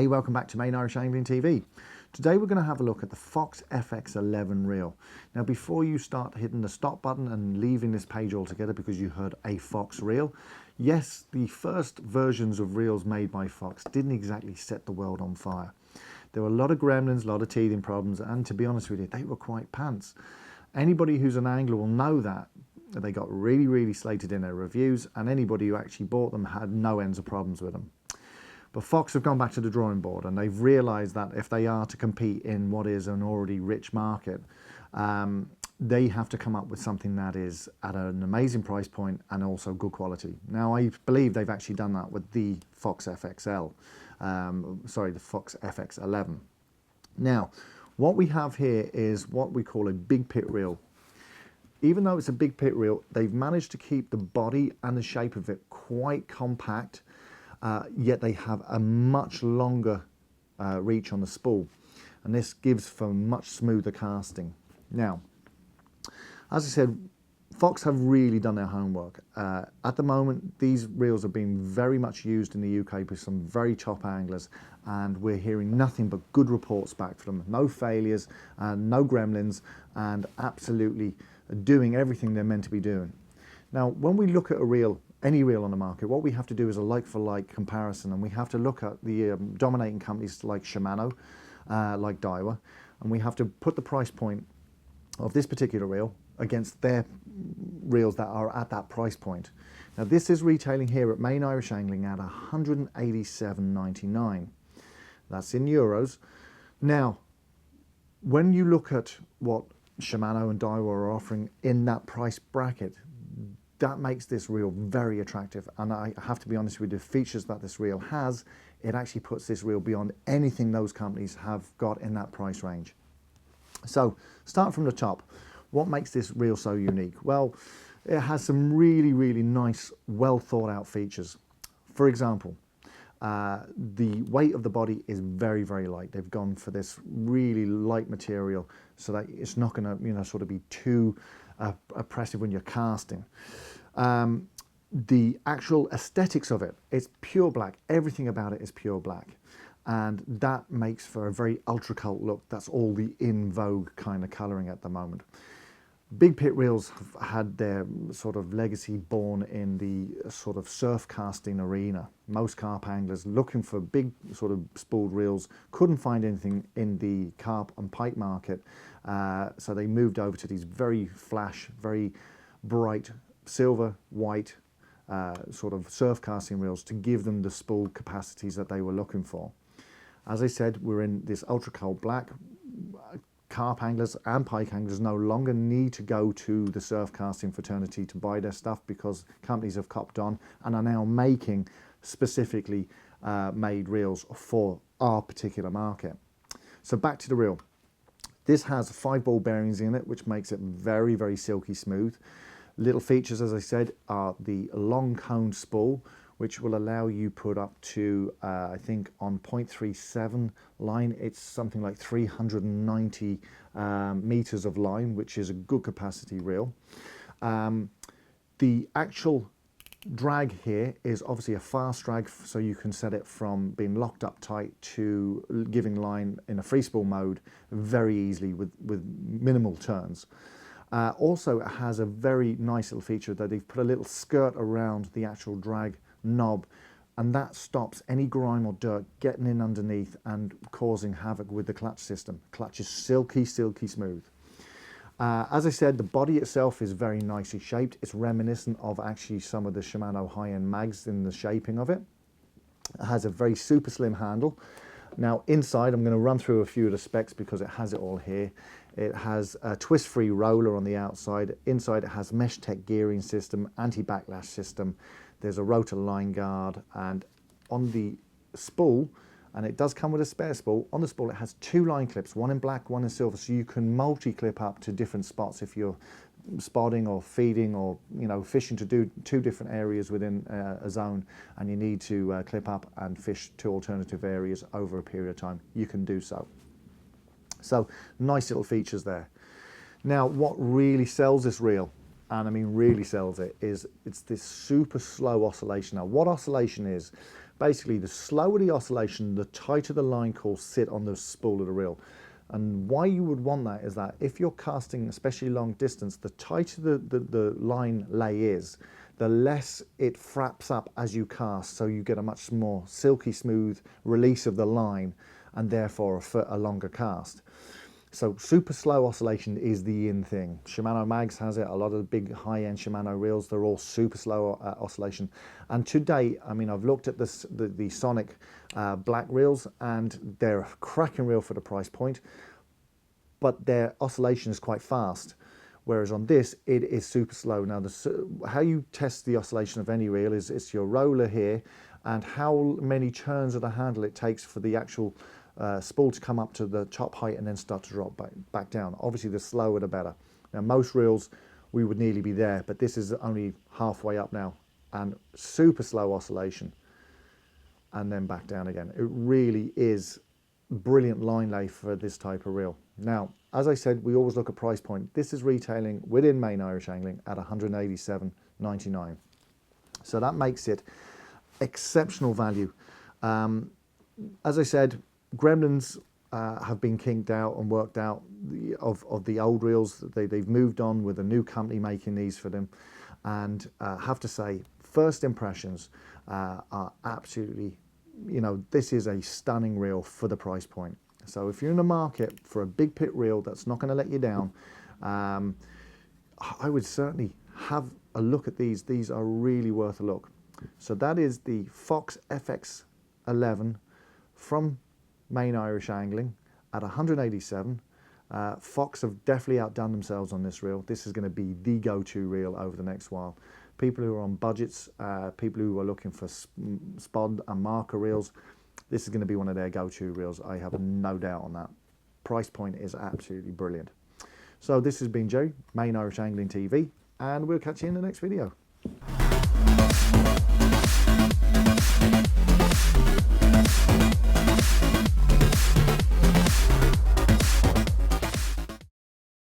Hey, welcome back to Main Irish Angling TV. Today we're going to have a look at the Fox FX11 Reel. Now before you start hitting the stop button and leaving this page altogether because you heard a Fox reel, yes, the first versions of reels made by Fox didn't exactly set the world on fire. There were a lot of gremlins, a lot of teething problems, and to be honest with you, they were quite pants. Anybody who's an angler will know that. They got really slated in their reviews, and anybody who actually bought them had no ends of problems with them. But Fox have gone back to the drawing board, and they've realised that if they are to compete in what is an already rich market, they have to come up with something that is at an amazing price point and also good quality. Now, I believe they've actually done that with the Fox FXL, the Fox FX11. Now, what we have here is what we call a big pit reel. Even though it's a big pit reel, they've managed to keep the body and the shape of it quite compact, yet they have a much longer reach on the spool, and this gives for much smoother casting. Now, as I said, Fox have really done their homework. At the moment, these reels are being very much used in the UK by some very top anglers, and we're hearing nothing but good reports back from them. No failures, no gremlins, and absolutely doing everything they're meant to be doing. Now, when we look at a reel, any reel on the market, what we have to do is a like-for-like comparison, and we have to look at the dominating companies like Shimano, like Daiwa, and we have to put the price point of this particular reel against their reels that are at that price point. Now, this is retailing here at Main Irish Angling at $187.99. That's in euros. Now, when you look at what Shimano and Daiwa are offering in that price bracket, that makes this reel very attractive, and I have to be honest with you, the features that this reel has, it actually puts this reel beyond anything those companies have got in that price range. So, start from the top. What makes this reel so unique? Well, it has some really nice, well thought out features. For example, the weight of the body is very light. They've gone for this really light material so that it's not going to, sort of be too oppressive when you're casting. The actual aesthetics of it, it's pure black. Everything about it is pure black, and that makes for a very ultra cult look. That's all the in vogue kind of colouring at the moment. Big pit reels have had their sort of legacy born in the sort of surf casting arena. Most carp anglers looking for big sort of spooled reels couldn't find anything in the carp and pike market, so they moved over to these very flash, very bright silver, white sort of surf casting reels to give them the spool capacities that they were looking for. As I said, we're in this ultra cold black. Carp anglers and pike anglers no longer need to go to the surf casting fraternity to buy their stuff, because companies have copped on and are now making specifically made reels for our particular market. So back to the reel. This has 5 ball bearings in it, which makes it very silky smooth. Little features, as I said, are the long coned spool, which will allow you put up to, I think on 0.37 line, it's something like 390 meters of line, which is a good capacity reel. The actual drag here is obviously a fast drag, so you can set it from being locked up tight to giving line in a free spool mode very easily with minimal turns. Also, it has a very nice little feature that they've put a little skirt around the actual drag knob, and that stops any grime or dirt getting in underneath and causing havoc with the clutch system. Clutch is silky smooth. As I said, the body itself is very nicely shaped. It's reminiscent of actually some of the Shimano high-end mags in the shaping of it. It has a very super slim handle. Now inside, I'm going to run through a few of the specs because it has it all here. It has a twist-free roller on the outside. Inside it has mesh tech gearing system, anti-backlash system. There's a rotor line guard, and on the spool, and it does come with a spare spool, on the spool it has 2 line clips, one in black, one in silver, so you can multi-clip up to different spots if you're spotting or feeding or fishing to do 2 different areas within a zone, and you need to clip up and fish 2 alternative areas over a period of time. You can do so. So nice little features there. Now, what really sells this reel, and I mean really sells it, is it's this super slow oscillation. Now, what oscillation is, Basically, the slower the oscillation, the tighter the line calls sit on the spool of the reel. And why you would want that is that if you're casting, especially long distance, the tighter the line lay is, the less it fraps up as you cast, so you get a much more silky smooth release of the line and therefore a longer cast. So super slow oscillation is the in thing. Shimano mags has it. A lot of the big high-end Shimano reels, they're all super slow oscillation. And to date, I mean, I've looked at the Sonic black reels, and they're a cracking reel for the price point, but their oscillation is quite fast. Whereas on this, it is super slow. Now, how you test the oscillation of any reel is it's your roller here and how many turns of the handle it takes for the actual spool to come up to the top height and then start to drop back down. Obviously, the slower the better. Now, most reels, we would nearly be there, but this is only halfway up now, and super slow oscillation, and then back down again. It really is brilliant line lay for this type of reel. Now, as I said, we always look at price point. This is retailing within Main Irish Angling at $187.99. So that makes it exceptional value. As I said, Gremlins have been kinked out and worked out of the old reels. They've moved on with a new company making these for them. And have to say, first impressions are absolutely, you know, this is a stunning reel for the price point. So if you're in the market for a big pit reel that's not going to let you down, I would certainly have a look at these. These are really worth a look. So that is the Fox FX11 from Main Irish Angling at 187. Fox have definitely outdone themselves on this reel. This is going to be the go-to reel over the next while. People who are on budgets, people who are looking for spod and marker reels, this is going to be one of their go-to reels. I have no doubt on that. Price point is absolutely brilliant. So this has been Joe, Main Irish Angling TV, and we'll catch you in the next video.